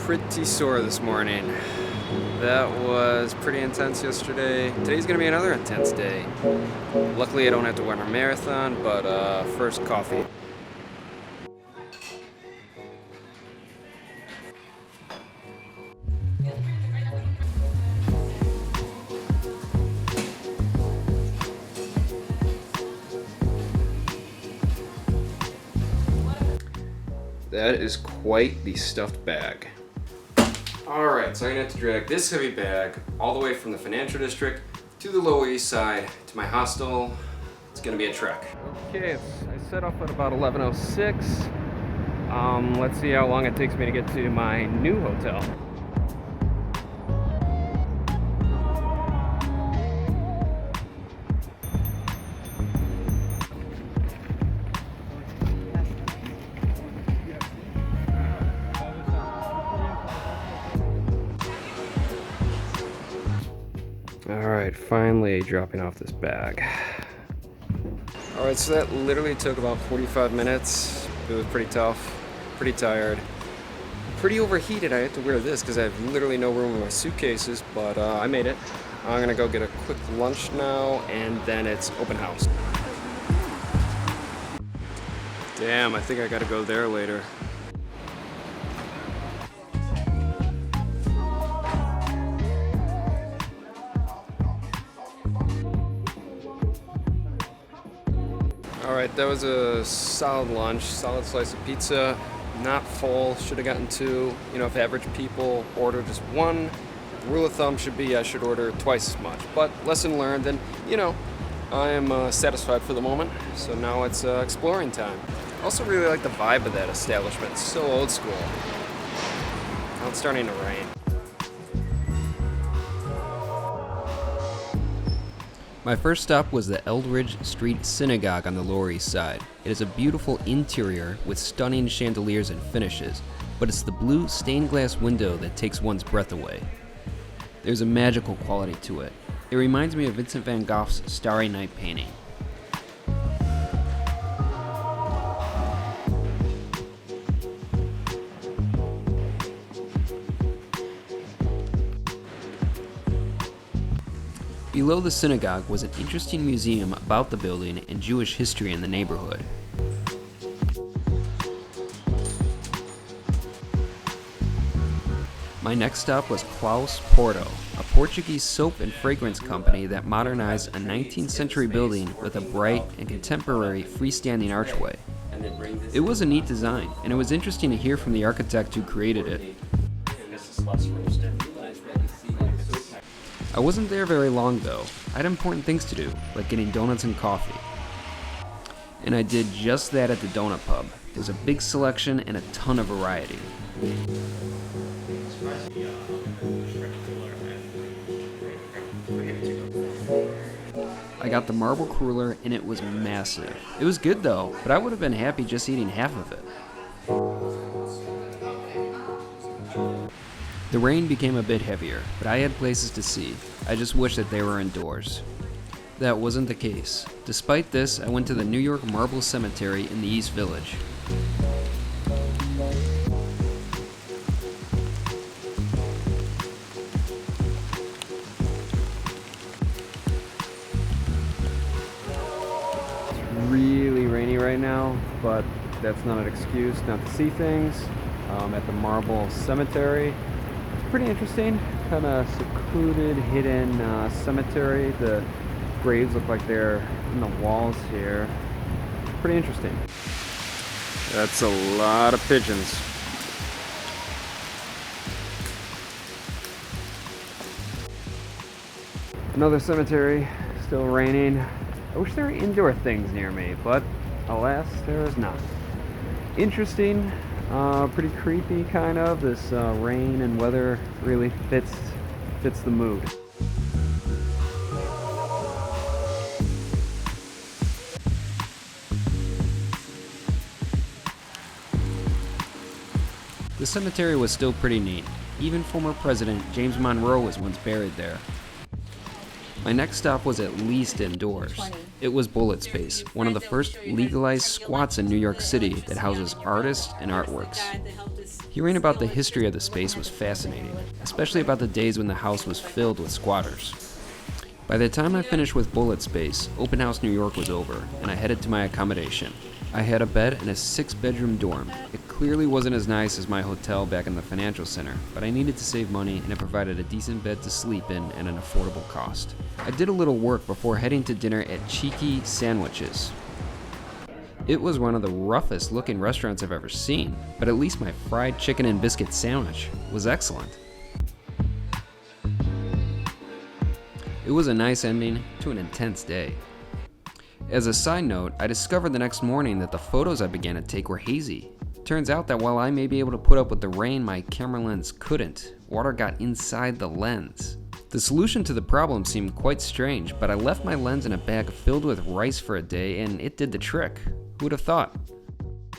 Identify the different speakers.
Speaker 1: pretty sore this morning. That was pretty intense yesterday. Today's gonna be another intense day. Luckily I don't have to run a marathon, but first coffee. That is quite the stuffed bag. Alright, so I'm gonna have to drag this heavy bag all the way from the financial district to the Lower East Side to my hostel. It's gonna be a trek. Okay, I set off at about 11:06. Let's see how long it takes me to get to my new hotel. Alright, finally dropping off this bag. Alright, so that literally took about 45 minutes. It was pretty tough, pretty tired, pretty overheated. I had to wear this because I have literally no room in my suitcases, but I made it. I'm gonna go get a quick lunch now, and then it's open house. Damn, I think I gotta go there later. Alright, that was a solid lunch, solid slice of pizza, not full, should have gotten two. You know, if average people order just one, the rule of thumb should be I should order twice as much. But lesson learned, and you know, I am satisfied for the moment, so now it's exploring time. I also really like the vibe of that establishment, it's so old school. Now it's starting to rain. My first stop was the Eldridge Street Synagogue on the Lower East Side. It is a beautiful interior with stunning chandeliers and finishes, but it's the blue stained glass window that takes one's breath away. There's a magical quality to it. It reminds me of Vincent van Gogh's Starry Night painting. Below the synagogue was an interesting museum about the building and Jewish history in the neighborhood. My next stop was Klaus Porto, a Portuguese soap and fragrance company that modernized a 19th century building with a bright and contemporary freestanding archway. It was a neat design, and it was interesting to hear from the architect who created it. I wasn't there very long though. I had important things to do, like getting donuts and coffee. And I did just that at the donut pub. There's a big selection and a ton of variety. I got the marble cruller and it was massive. It was good though, but I would have been happy just eating half of it. The rain became a bit heavier, but I had places to see. I just wish that they were indoors. That wasn't the case. Despite this, I went to the New York Marble Cemetery in the East Village. It's really rainy right now, but that's not an excuse not to see things. At the Marble Cemetery. Pretty interesting, kind of secluded, hidden cemetery. The graves look like they're in the walls here. Pretty interesting. That's a lot of pigeons. Another cemetery, still raining. I wish there were indoor things near me, but alas, there is not. Interesting. Pretty creepy, kind of. This rain and weather really fits the mood. The cemetery was still pretty neat. Even former President James Monroe was once buried there. My next stop was at least indoors. It was Bullet Space, one of the first legalized squats in New York City that houses artists and artworks. Hearing about the history of the space was fascinating, especially about the days when the house was filled with squatters. By the time I finished with Bullet Space, Open House New York was over, and I headed to my accommodation. I had a bed in a 6-bedroom dorm. It clearly wasn't as nice as my hotel back in the financial center, but I needed to save money and it provided a decent bed to sleep in at an affordable cost. I did a little work before heading to dinner at Cheeky Sandwiches. It was one of the roughest looking restaurants I've ever seen, but at least my fried chicken and biscuit sandwich was excellent. It was a nice ending to an intense day. As a side note, I discovered the next morning that the photos I began to take were hazy. Turns out that while I may be able to put up with the rain, my camera lens couldn't. Water got inside the lens. The solution to the problem seemed quite strange, but I left my lens in a bag filled with rice for a day and it did the trick. Who would have thought?